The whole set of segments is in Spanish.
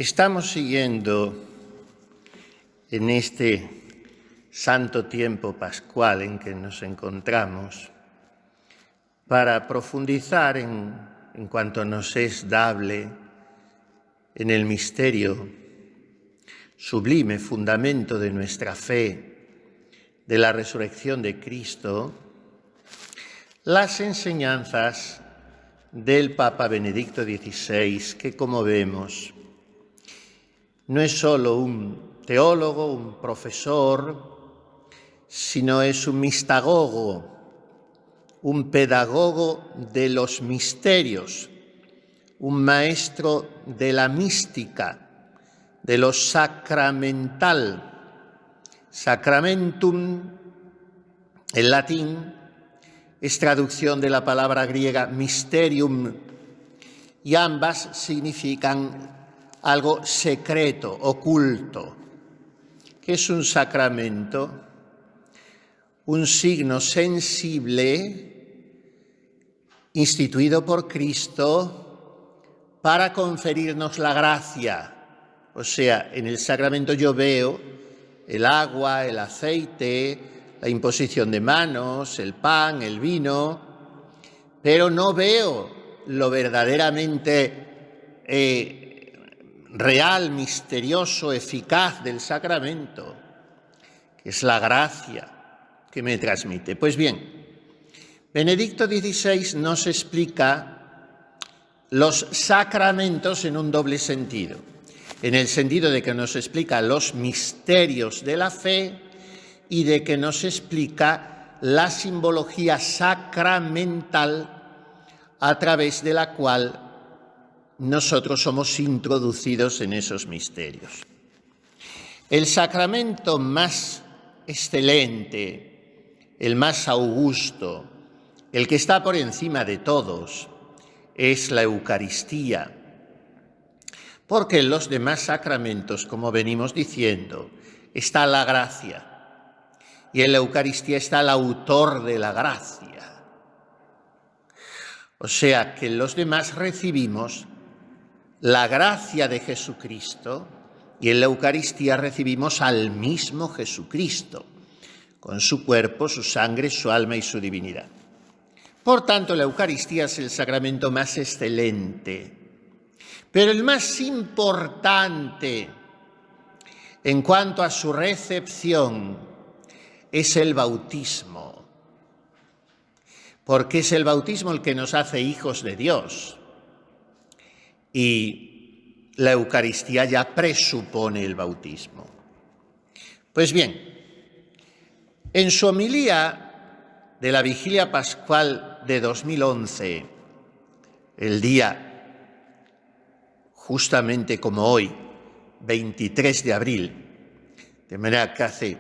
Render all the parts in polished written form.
Estamos siguiendo en este santo tiempo pascual en que nos encontramos para profundizar en cuanto nos es dable en el misterio sublime, fundamento de nuestra fe, de la resurrección de Cristo, las enseñanzas del Papa Benedicto XVI, que como vemos no es solo un teólogo, un profesor, sino es un mistagogo, un pedagogo de los misterios, un maestro de la mística, de lo sacramental. Sacramentum, en latín, es traducción de la palabra griega mysterium, y ambas significan algo secreto, oculto. ¿Qué es un sacramento? Un signo sensible instituido por Cristo para conferirnos la gracia. O sea, en el sacramento yo veo el agua, el aceite, la imposición de manos, el pan, el vino, pero no veo lo verdaderamente real, misterioso, eficaz del sacramento, que es la gracia que me transmite. Pues bien, Benedicto XVI nos explica los sacramentos en un doble sentido, en el sentido de que nos explica los misterios de la fe y de que nos explica la simbología sacramental a través de la cual nosotros somos introducidos en esos misterios. El sacramento más excelente, el más augusto, el que está por encima de todos, es la Eucaristía, porque en los demás sacramentos, como venimos diciendo, está la gracia, y en la Eucaristía está el autor de la gracia. O sea que en los demás recibimos la gracia de Jesucristo y en la Eucaristía recibimos al mismo Jesucristo, con su cuerpo, su sangre, su alma y su divinidad. Por tanto, la Eucaristía es el sacramento más excelente, pero el más importante en cuanto a su recepción es el bautismo, porque es el bautismo el que nos hace hijos de Dios. Y la Eucaristía ya presupone el bautismo. Pues bien, en su homilía de la Vigilia Pascual de 2011, el día justamente como hoy, 23 de abril, de manera que hace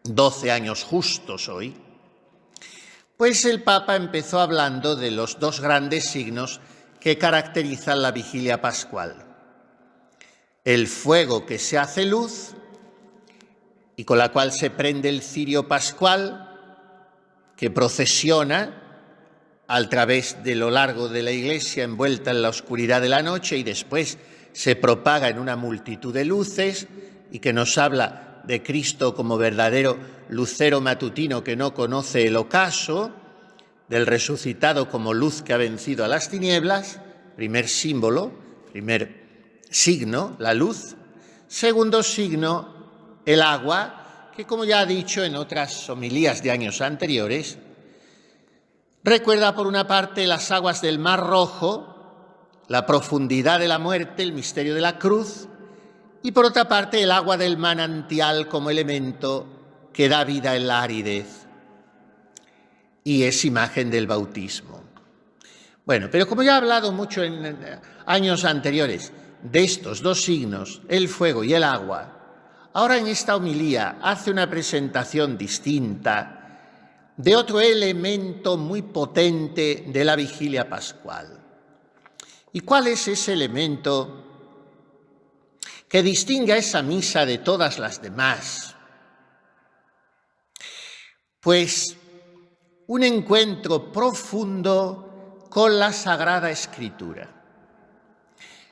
12 años justos hoy, pues el Papa empezó hablando de los dos grandes signos que caracterizan la Vigilia Pascual: el fuego que se hace luz y con la cual se prende el cirio pascual que procesiona a través de lo largo de la iglesia envuelta en la oscuridad de la noche y después se propaga en una multitud de luces y que nos habla de Cristo como verdadero lucero matutino que no conoce el ocaso, del resucitado como luz que ha vencido a las tinieblas, primer símbolo, primer signo, la luz. Segundo signo, el agua, que como ya he dicho en otras homilías de años anteriores, recuerda por una parte las aguas del Mar Rojo, la profundidad de la muerte, el misterio de la cruz, y por otra parte el agua del manantial como elemento que da vida en la aridez. Y es imagen del bautismo. Bueno, pero como ya he hablado mucho en años anteriores de estos dos signos, el fuego y el agua, ahora en esta homilía hace una presentación distinta de otro elemento muy potente de la Vigilia Pascual. ¿Y cuál es ese elemento que distingue a esa misa de todas las demás? Pues un encuentro profundo con la Sagrada Escritura.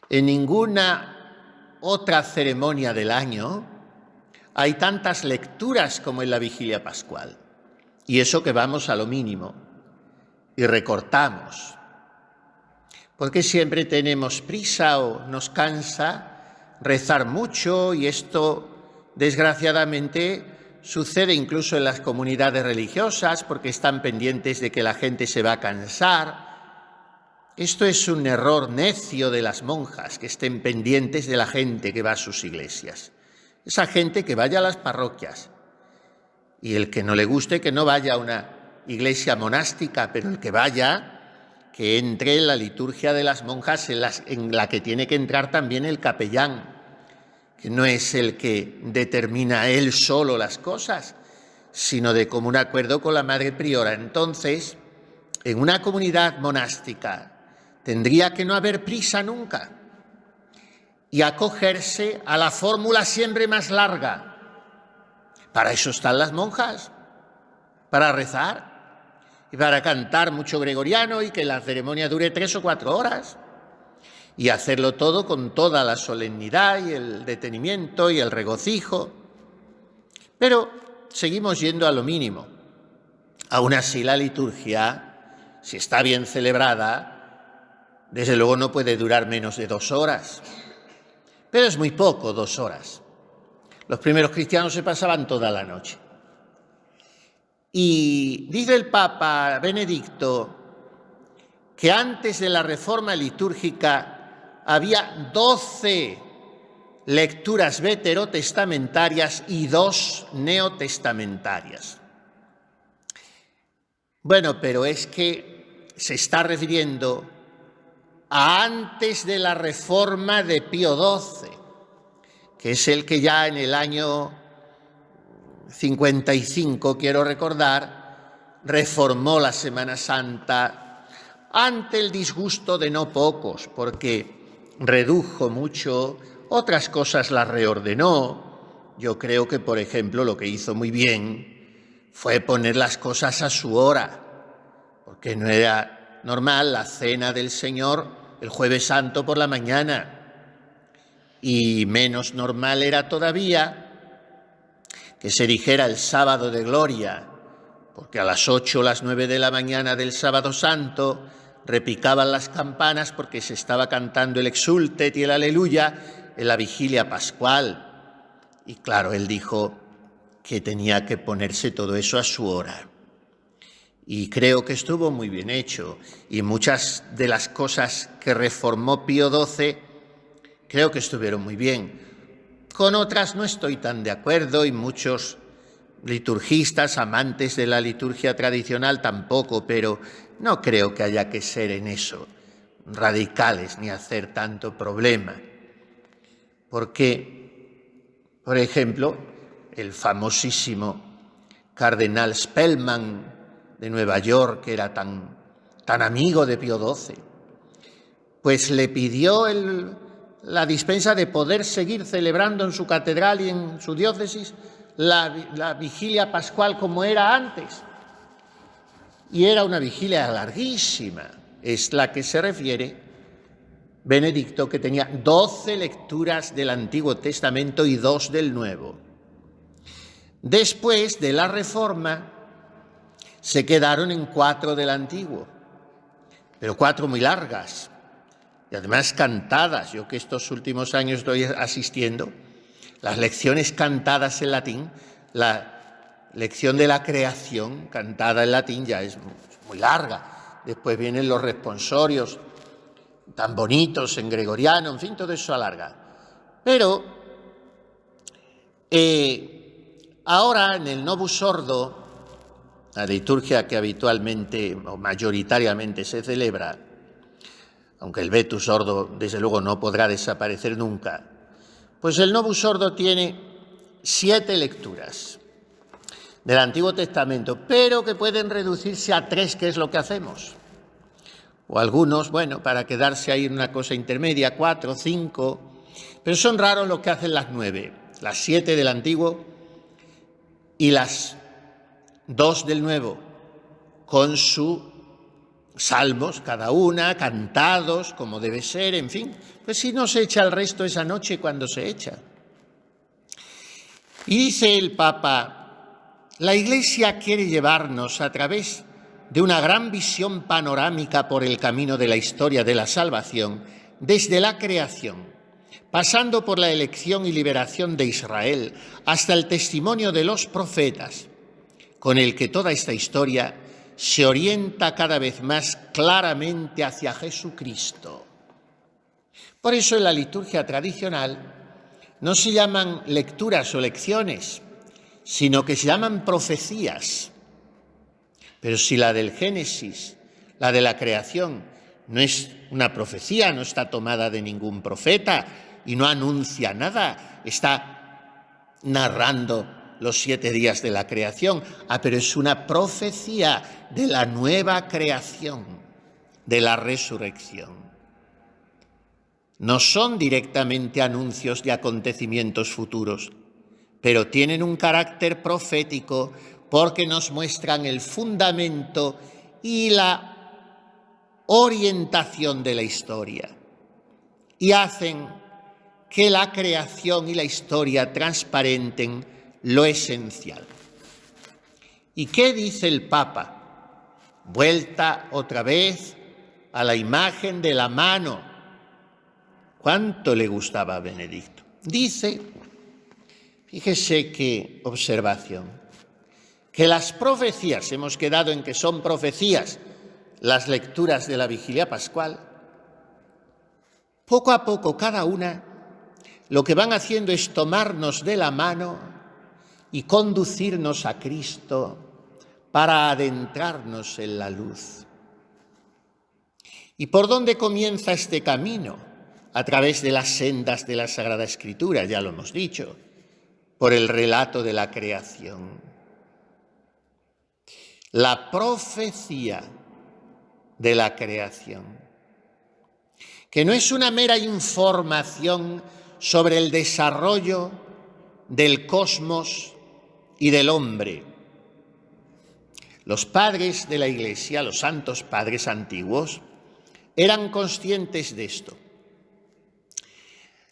En ninguna otra ceremonia del año hay tantas lecturas como en la vigilia pascual. Y eso que vamos a lo mínimo y recortamos. Porque siempre tenemos prisa o nos cansa rezar mucho, y esto, desgraciadamente, sucede incluso en las comunidades religiosas porque están pendientes de que la gente se va a cansar. Esto es un error necio de las monjas, que estén pendientes de la gente que va a sus iglesias. Esa gente que vaya a las parroquias, y el que no le guste que no vaya a una iglesia monástica, pero el que vaya, que entre en la liturgia de las monjas en la que tiene que entrar también el capellán, que no es el que determina él solo las cosas, sino de común acuerdo con la madre priora. Entonces, en una comunidad monástica tendría que no haber prisa nunca y acogerse a la fórmula siempre más larga. Para eso están las monjas, para rezar y para cantar mucho gregoriano y que la ceremonia dure 3 o 4 horas y hacerlo todo con toda la solemnidad y el detenimiento y el regocijo. Pero seguimos yendo a lo mínimo. Aún así, la liturgia, si está bien celebrada, desde luego no puede durar menos de 2 horas. Pero es muy poco, 2 horas. Los primeros cristianos se pasaban toda la noche. Y dice el Papa Benedicto que antes de la reforma litúrgica había 12 lecturas veterotestamentarias y 2 neotestamentarias. Bueno, pero es que se está refiriendo a antes de la reforma de Pío XII, que es el que ya en el año 55, quiero recordar, reformó la Semana Santa ante el disgusto de no pocos, porque redujo mucho, otras cosas las reordenó. Yo creo que, por ejemplo, lo que hizo muy bien fue poner las cosas a su hora, porque no era normal la cena del Señor el Jueves Santo por la mañana, y menos normal era todavía que se dijera el sábado de gloria, porque a las 8 o las 9 de la mañana del sábado santo repicaban las campanas porque se estaba cantando el exultet y el aleluya en la vigilia pascual. Y claro, él dijo que tenía que ponerse todo eso a su hora. Y creo que estuvo muy bien hecho. Y muchas de las cosas que reformó Pío XII creo que estuvieron muy bien. Con otras no estoy tan de acuerdo, y muchos liturgistas, amantes de la liturgia tradicional, tampoco, pero no creo que haya que ser en eso radicales ni hacer tanto problema. Porque, por ejemplo, el famosísimo cardenal Spellman de Nueva York, que era tan amigo de Pío XII, pues le pidió la dispensa de poder seguir celebrando en su catedral y en su diócesis la vigilia pascual como era antes. Y era una vigilia larguísima. Es la que se refiere Benedicto, que tenía 12 lecturas del Antiguo Testamento y 2 del Nuevo. Después de la Reforma se quedaron en 4 del Antiguo, pero 4 muy largas. Y además cantadas. Yo que estos últimos años estoy asistiendo, las lecciones cantadas en latín, la lección de la creación cantada en latín ya es muy larga. Después vienen los responsorios tan bonitos en gregoriano, en fin, todo eso alarga. Pero ahora en el Novus Ordo, la liturgia que habitualmente o mayoritariamente se celebra, aunque el Vetus Ordo desde luego no podrá desaparecer nunca, pues el Novus Ordo tiene 7 lecturas del Antiguo Testamento, pero que pueden reducirse a 3, que es lo que hacemos. O algunos, bueno, para quedarse ahí en una cosa intermedia, 4, 5, pero son raros los que hacen las 9, las 7 del Antiguo y las 2 del Nuevo, con su salmos cada una, cantados como debe ser, en fin. Pues si no se echa el resto esa noche, ¿cuándo se echa? Y dice el Papa, la Iglesia quiere llevarnos a través de una gran visión panorámica por el camino de la historia de la salvación, desde la creación, pasando por la elección y liberación de Israel, hasta el testimonio de los profetas, con el que toda esta historia se orienta cada vez más claramente hacia Jesucristo. Por eso en la liturgia tradicional no se llaman lecturas o lecciones, sino que se llaman profecías. Pero si la del Génesis, la de la creación, no es una profecía, no está tomada de ningún profeta y no anuncia nada, está narrando los 7 días de la creación. Pero es una profecía de la nueva creación, de la resurrección. No son directamente anuncios de acontecimientos futuros, pero tienen un carácter profético porque nos muestran el fundamento y la orientación de la historia y hacen que la creación y la historia transparenten lo esencial. ¿Y qué dice el Papa? Vuelta otra vez a la imagen de la mano. ¿Cuánto le gustaba a Benedicto? Dice, fíjese qué observación, que las profecías, hemos quedado en que son profecías las lecturas de la Vigilia Pascual, poco a poco cada una lo que van haciendo es tomarnos de la mano y conducirnos a Cristo para adentrarnos en la luz. ¿Y por dónde comienza este camino? A través de las sendas de la Sagrada Escritura, ya lo hemos dicho, por el relato de la creación. La profecía de la creación, que no es una mera información sobre el desarrollo del cosmos y del hombre. Los padres de la Iglesia, los santos padres antiguos, eran conscientes de esto.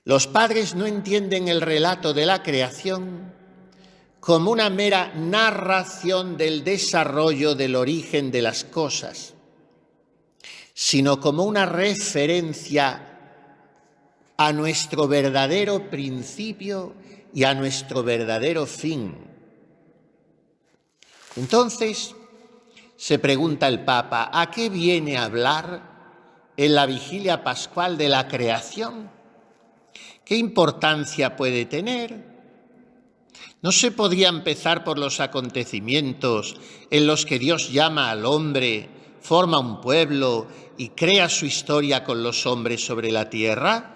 Los padres no entienden el relato de la creación como una mera narración del desarrollo del origen de las cosas, sino como una referencia a nuestro verdadero principio y a nuestro verdadero fin. Entonces, se pregunta el Papa, ¿a qué viene a hablar en la Vigilia Pascual de la creación? ¿Qué importancia puede tener? ¿No se podría empezar por los acontecimientos en los que Dios llama al hombre, forma un pueblo y crea su historia con los hombres sobre la tierra?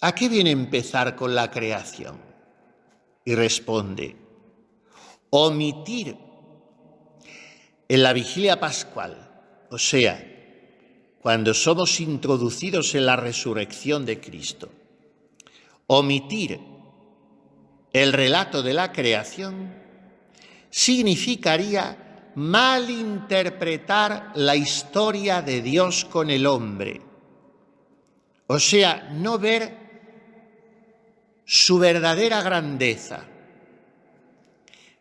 ¿A qué viene empezar con la creación? Y responde, omitir en la Vigilia Pascual, o sea, cuando somos introducidos en la resurrección de Cristo, omitir el relato de la creación significaría malinterpretar la historia de Dios con el hombre, o sea, no ver su verdadera grandeza,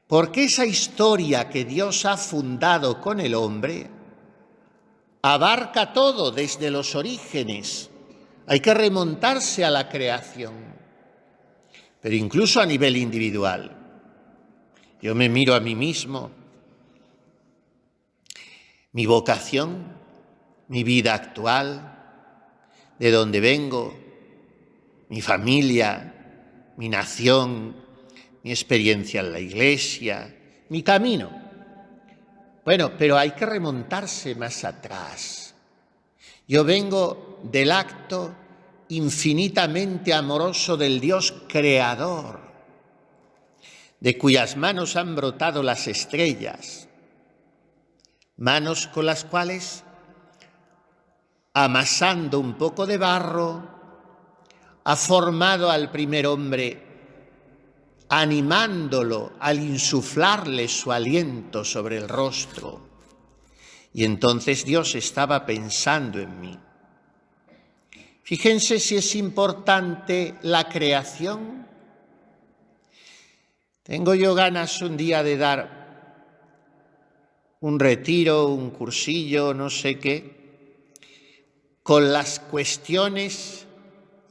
porque esa historia que Dios ha fundado con el hombre abarca todo desde los orígenes. Hay que remontarse a la creación, pero incluso a nivel individual. Yo me miro a mí mismo, mi vocación, mi vida actual, de dónde vengo, mi familia, mi nación, mi experiencia en la Iglesia, mi camino. Bueno, pero hay que remontarse más atrás. Yo vengo del acto infinitamente amoroso del Dios creador, de cuyas manos han brotado las estrellas, manos con las cuales, amasando un poco de barro, ha formado al primer hombre, animándolo al insuflarle su aliento sobre el rostro. Y entonces Dios estaba pensando en mí. Fíjense si es importante la creación. Tengo yo ganas un día de dar un retiro, un cursillo, no sé qué, con las cuestiones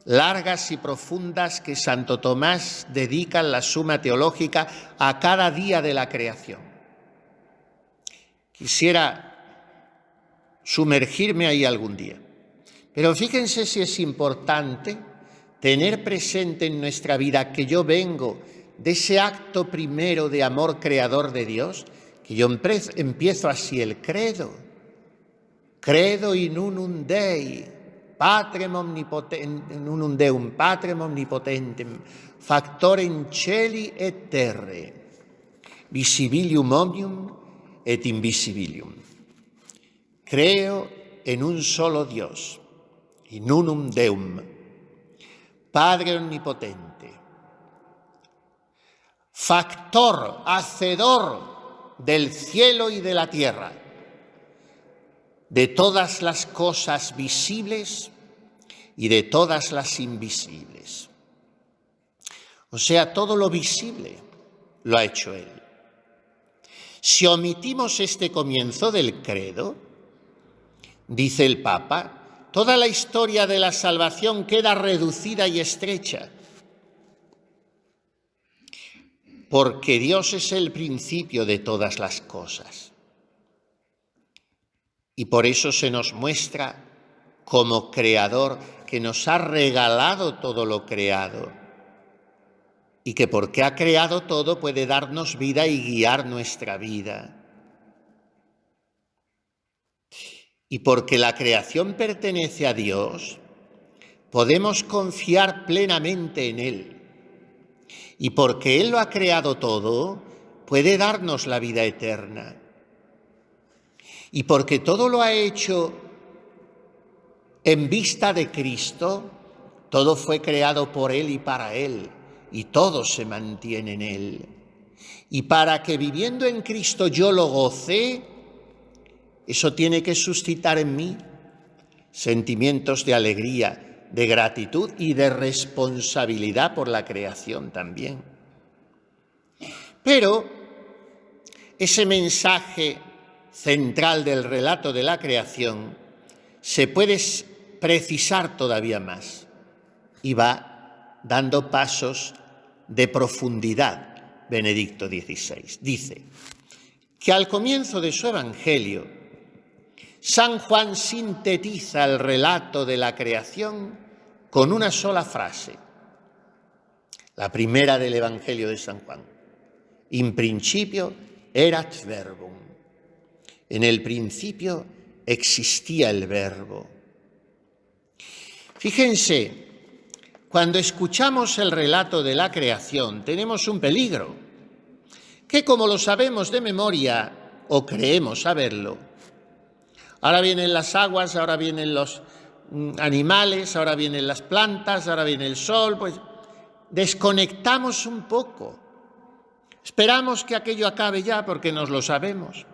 largas y profundas que Santo Tomás dedica en la Suma Teológica a cada día de la creación. Quisiera sumergirme ahí algún día. Pero fíjense si es importante tener presente en nuestra vida que yo vengo de ese acto primero de amor creador de Dios, que yo empiezo así el credo. Credo in unum Dei, Patrem omnipotentem, in unum Deum, Patrem omnipotentem, factorem celi et terre, visibilium omnium et invisibilium. Creo en un solo Dios, in unum Deum, Padre omnipotente, factor, hacedor del cielo y de la tierra, de todas las cosas visibles y de todas las invisibles. O sea, todo lo visible lo ha hecho Él. Si omitimos este comienzo del credo, dice el Papa, toda la historia de la salvación queda reducida y estrecha, porque Dios es el principio de todas las cosas. Y por eso se nos muestra como creador, que nos ha regalado todo lo creado y que porque ha creado todo puede darnos vida y guiar nuestra vida. Y porque la creación pertenece a Dios, podemos confiar plenamente en Él. Y porque Él lo ha creado todo, puede darnos la vida eterna. Y porque todo lo ha hecho en vista de Cristo, todo fue creado por Él y para Él, y todo se mantiene en Él. Y para que viviendo en Cristo yo lo goce, eso tiene que suscitar en mí sentimientos de alegría, de gratitud y de responsabilidad por la creación también. Pero ese mensaje central del relato de la creación se puede precisar todavía más y va dando pasos de profundidad. Benedicto XVI dice que al comienzo de su Evangelio, San Juan sintetiza el relato de la creación con una sola frase, la primera del Evangelio de San Juan. In principio erat verbum. En el principio existía el verbo. Fíjense, cuando escuchamos el relato de la creación tenemos un peligro, que como lo sabemos de memoria o creemos saberlo, ahora vienen las aguas, ahora vienen los animales, ahora vienen las plantas, ahora viene el sol, pues desconectamos un poco. Esperamos que aquello acabe ya porque nos lo sabemos.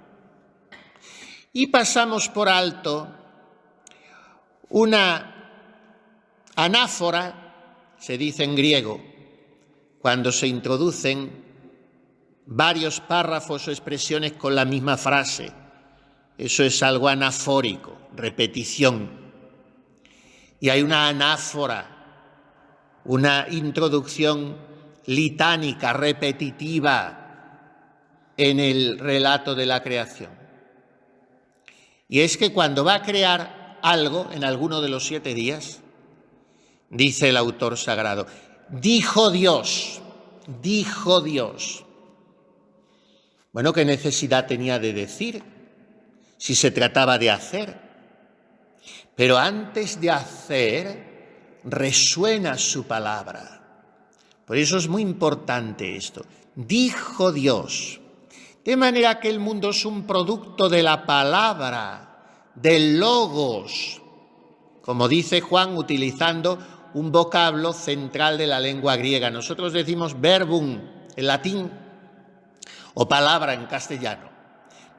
Y pasamos por alto una anáfora, se dice en griego, cuando se introducen varios párrafos o expresiones con la misma frase. Eso es algo anafórico, repetición. Y hay una anáfora, una introducción litánica, repetitiva en el relato de la creación. Y es que cuando va a crear algo en alguno de los 7 días, dice el autor sagrado, dijo Dios, dijo Dios. Bueno, ¿qué necesidad tenía de decir si se trataba de hacer? Pero antes de hacer, resuena su palabra. Por eso es muy importante esto. Dijo Dios. De manera que el mundo es un producto de la palabra, del logos, como dice Juan utilizando un vocablo central de la lengua griega. Nosotros decimos verbum en latín o palabra en castellano,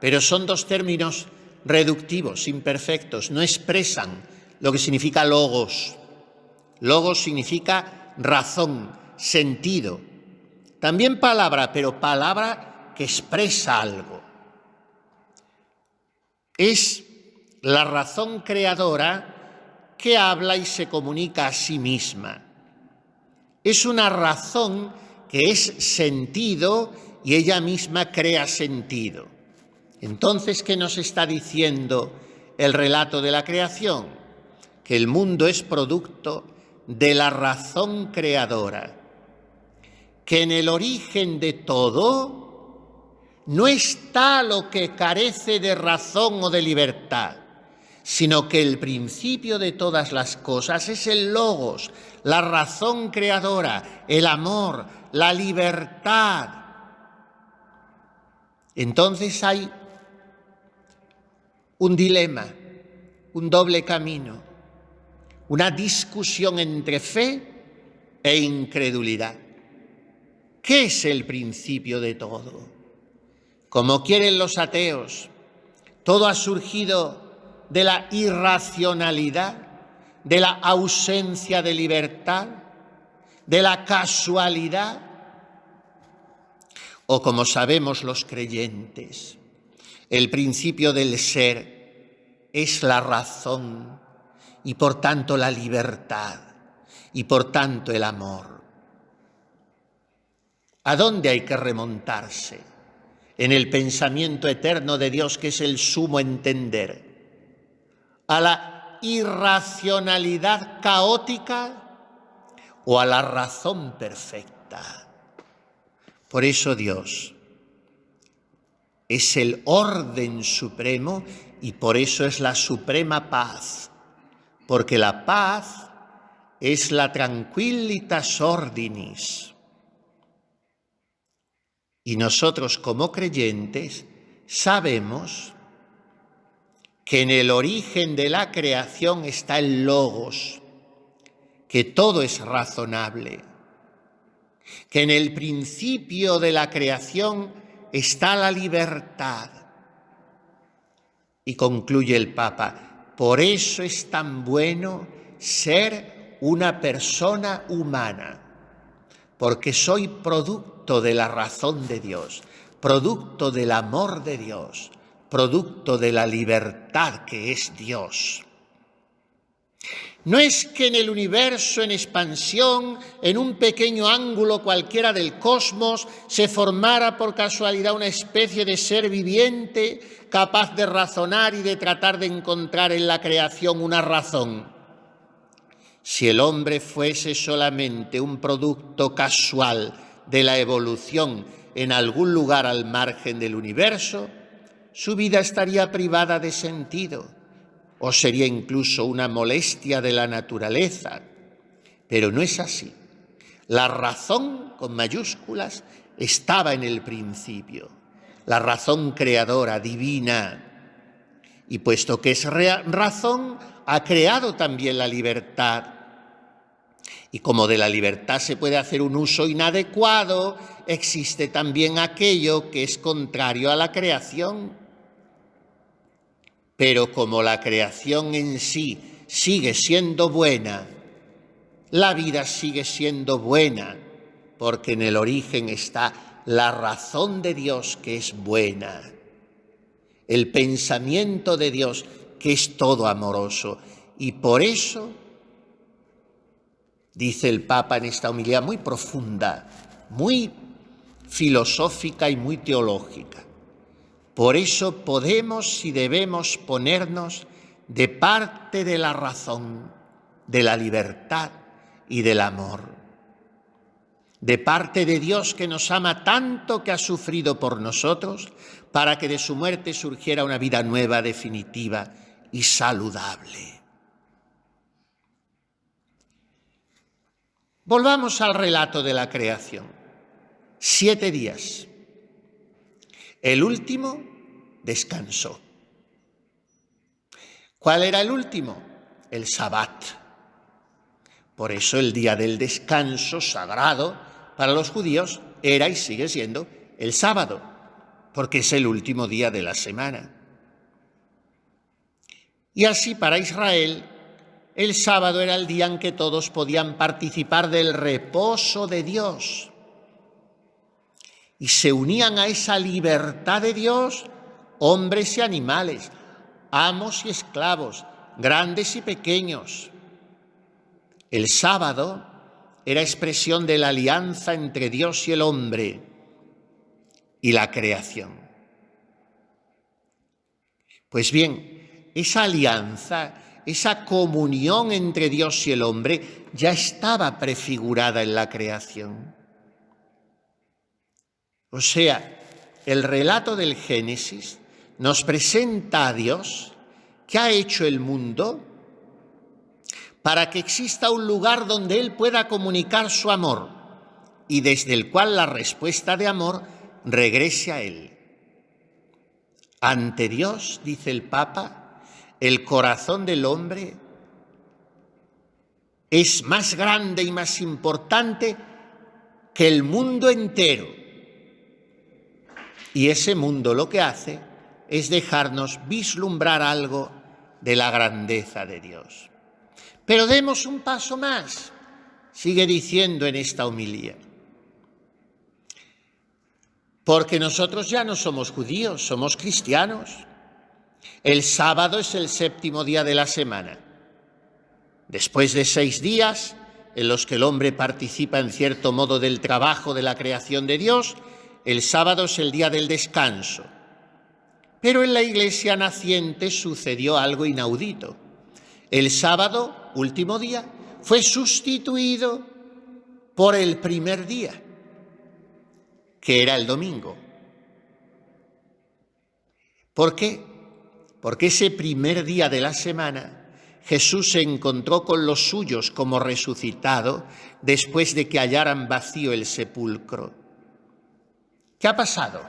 pero son 2 términos reductivos, imperfectos, no expresan lo que significa logos. Logos significa razón, sentido. También palabra, pero palabra que expresa algo. Es la razón creadora que habla y se comunica a sí misma. Es una razón que es sentido y ella misma crea sentido. Entonces, ¿qué nos está diciendo el relato de la creación? Que el mundo es producto de la razón creadora, que en el origen de todo no está lo que carece de razón o de libertad, sino que el principio de todas las cosas es el logos, la razón creadora, el amor, la libertad. Entonces hay un dilema, un doble camino, una discusión entre fe e incredulidad. ¿Qué es el principio de todo? Como quieren los ateos, todo ha surgido de la irracionalidad, de la ausencia de libertad, de la casualidad, o como sabemos los creyentes, el principio del ser es la razón y por tanto la libertad y por tanto el amor. ¿A dónde hay que remontarse? En el pensamiento eterno de Dios, que es el sumo entender. ¿A la irracionalidad caótica o a la razón perfecta? Por eso Dios es el orden supremo y por eso es la suprema paz, porque la paz es la tranquillitas ordinis. Y nosotros como creyentes sabemos que en el origen de la creación está el logos, que todo es razonable, que en el principio de la creación está la libertad. Y concluye el Papa, por eso es tan bueno ser una persona humana, porque soy producto de la razón de Dios, producto del amor de Dios, producto de la libertad que es Dios. No es que en el universo en expansión, en un pequeño ángulo cualquiera del cosmos, se formara por casualidad una especie de ser viviente capaz de razonar y de tratar de encontrar en la creación una razón. Si el hombre fuese solamente un producto casual de la evolución en algún lugar al margen del universo, su vida estaría privada de sentido. O sería incluso una molestia de la naturaleza. Pero no es así. La razón, con mayúsculas, estaba en el principio. La razón creadora, divina. Y puesto que es razón, ha creado también la libertad. Y como de la libertad se puede hacer un uso inadecuado, existe también aquello que es contrario a la creación. Pero como la creación en sí sigue siendo buena, la vida sigue siendo buena, porque en el origen está la razón de Dios que es buena, el pensamiento de Dios que es todo amoroso. Y por eso, dice el Papa en esta homilía muy profunda, muy filosófica y muy teológica, por eso podemos y debemos ponernos de parte de la razón, de la libertad y del amor. De parte de Dios que nos ama tanto, que ha sufrido por nosotros, para que de su muerte surgiera una vida nueva, definitiva y saludable. Volvamos al relato de la creación. 7 días. El último descansó. ¿Cuál era el último? El Sabbat. Por eso el día del descanso sagrado para los judíos era y sigue siendo el sábado, porque es el último día de la semana. Y así para Israel, el sábado era el día en que todos podían participar del reposo de Dios. Y se unían a esa libertad de Dios hombres y animales, amos y esclavos, grandes y pequeños. El sábado era expresión de la alianza entre Dios y el hombre y la creación. Pues bien, esa alianza, esa comunión entre Dios y el hombre ya estaba prefigurada en la creación. O sea, el relato del Génesis nos presenta a Dios que ha hecho el mundo para que exista un lugar donde Él pueda comunicar su amor y desde el cual la respuesta de amor regrese a Él. Ante Dios, dice el Papa, el corazón del hombre es más grande y más importante que el mundo entero. Y ese mundo lo que hace es dejarnos vislumbrar algo de la grandeza de Dios. Pero demos un paso más, sigue diciendo en esta homilía. Porque nosotros ya no somos judíos, somos cristianos. El sábado es el séptimo día de la semana. Después de 6 días en los que el hombre participa en cierto modo del trabajo de la creación de Dios, el sábado es el día del descanso. Pero en la Iglesia naciente sucedió algo inaudito. El sábado, último día, fue sustituido por el primer día, que era el domingo. ¿Por qué? Porque ese primer día de la semana Jesús se encontró con los suyos como resucitado después de que hallaran vacío el sepulcro. ¿Qué ha pasado?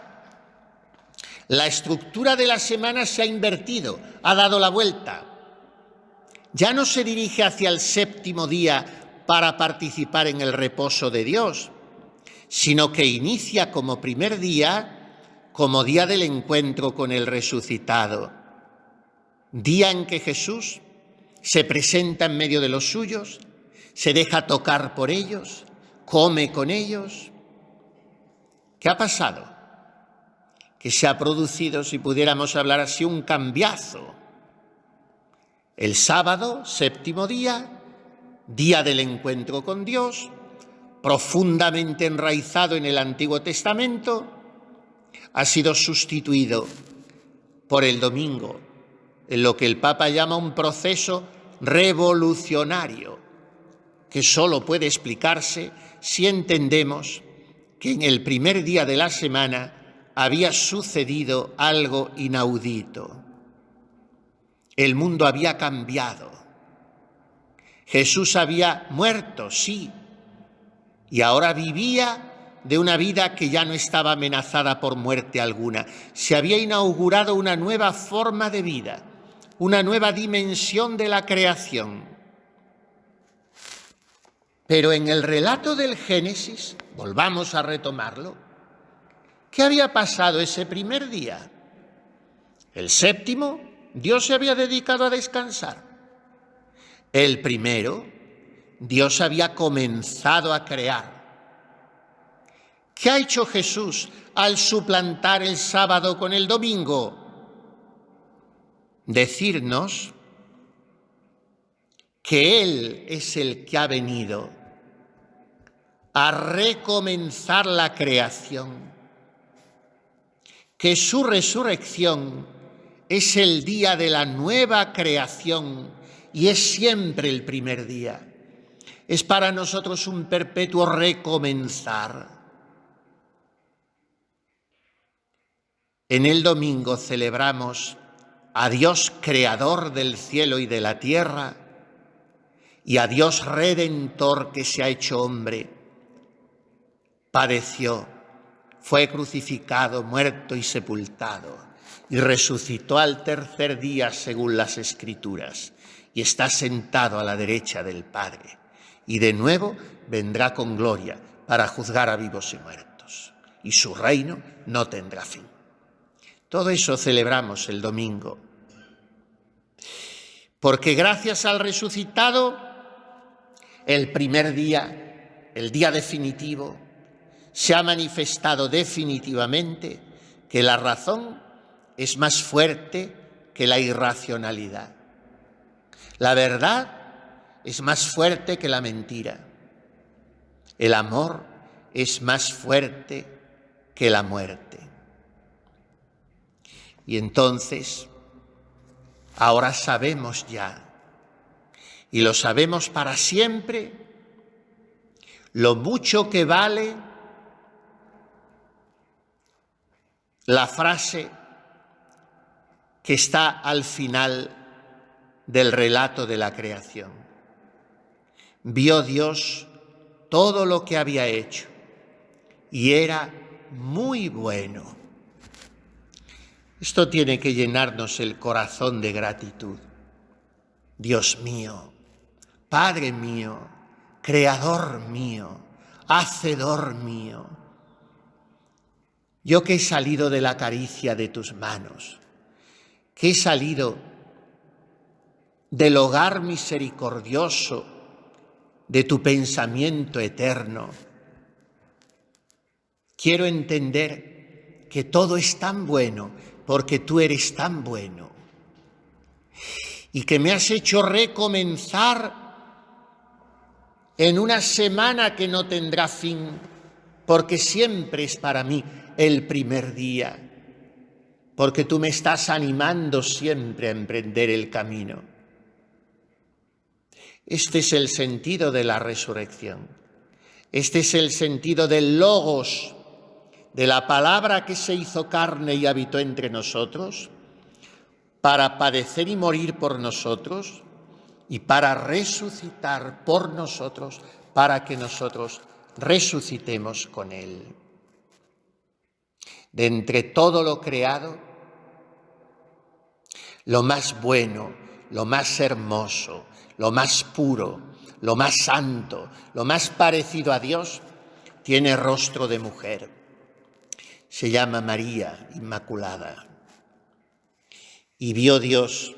La estructura de la semana se ha invertido, ha dado la vuelta. Ya no se dirige hacia el séptimo día para participar en el reposo de Dios, sino que inicia como primer día, como día del encuentro con el resucitado. Día en que Jesús se presenta en medio de los suyos, se deja tocar por ellos, come con ellos. ¿Qué ha pasado? Que se ha producido, si pudiéramos hablar así, un cambiazo. El sábado, séptimo día, día del encuentro con Dios, profundamente enraizado en el Antiguo Testamento, ha sido sustituido por el domingo, en lo que el Papa llama un proceso revolucionario, que solo puede explicarse si entendemos que en el primer día de la semana había sucedido algo inaudito. El mundo había cambiado. Jesús había muerto, sí, y ahora vivía de una vida que ya no estaba amenazada por muerte alguna. Se había inaugurado una nueva forma de vida, una nueva dimensión de la creación. Pero en el relato del Génesis, volvamos a retomarlo, ¿qué había pasado ese primer día? El séptimo, Dios se había dedicado a descansar. El primero, Dios había comenzado a crear. ¿Qué ha hecho Jesús al suplantar el sábado con el domingo? Decirnos que Él es el que ha venido a recomenzar la creación, que su resurrección es el día de la nueva creación y es siempre el primer día. Es para nosotros un perpetuo recomenzar. En el domingo celebramos a Dios creador del cielo y de la tierra y a Dios redentor que se ha hecho hombre. Padeció, fue crucificado, muerto y sepultado, y resucitó al tercer día según las Escrituras, y está sentado a la derecha del Padre, y de nuevo vendrá con gloria para juzgar a vivos y muertos, y su reino no tendrá fin. Todo eso celebramos el domingo. Porque gracias al resucitado, el primer día, el día definitivo, se ha manifestado definitivamente que la razón es más fuerte que la irracionalidad. La verdad es más fuerte que la mentira. El amor es más fuerte que la muerte. Y entonces, ahora sabemos ya, y lo sabemos para siempre, lo mucho que vale la frase que está al final del relato de la creación. Vio Dios todo lo que había hecho y era muy bueno. Esto tiene que llenarnos el corazón de gratitud. Dios mío, Padre mío, Creador mío, Hacedor mío, yo que he salido de la caricia de tus manos, que he salido del hogar misericordioso de tu pensamiento eterno, quiero entender que todo es tan bueno porque tú eres tan bueno y que me has hecho recomenzar en una semana que no tendrá fin, porque siempre es para mí el primer día, porque tú me estás animando siempre a emprender el camino. Este es el sentido de la resurrección. Este es el sentido del Logos, de la palabra que se hizo carne y habitó entre nosotros, para padecer y morir por nosotros y para resucitar por nosotros, para que nosotros resucitemos con Él. De entre todo lo creado, lo más bueno, lo más hermoso, lo más puro, lo más santo, lo más parecido a Dios, tiene rostro de mujer. Se llama María Inmaculada. Y vio Dios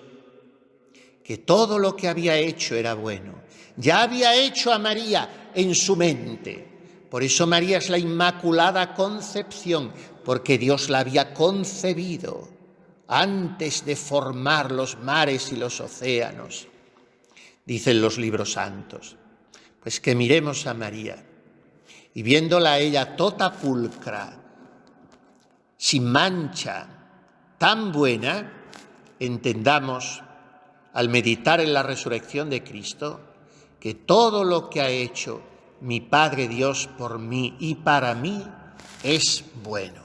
que todo lo que había hecho era bueno. Ya había hecho a María en su mente. Por eso María es la Inmaculada Concepción, porque Dios la había concebido antes de formar los mares y los océanos, dicen los libros santos. Pues que miremos a María y viéndola a ella toda pulcra, sin mancha, tan buena, entendamos, al meditar en la resurrección de Cristo, que todo lo que ha hecho mi Padre Dios por mí y para mí es bueno.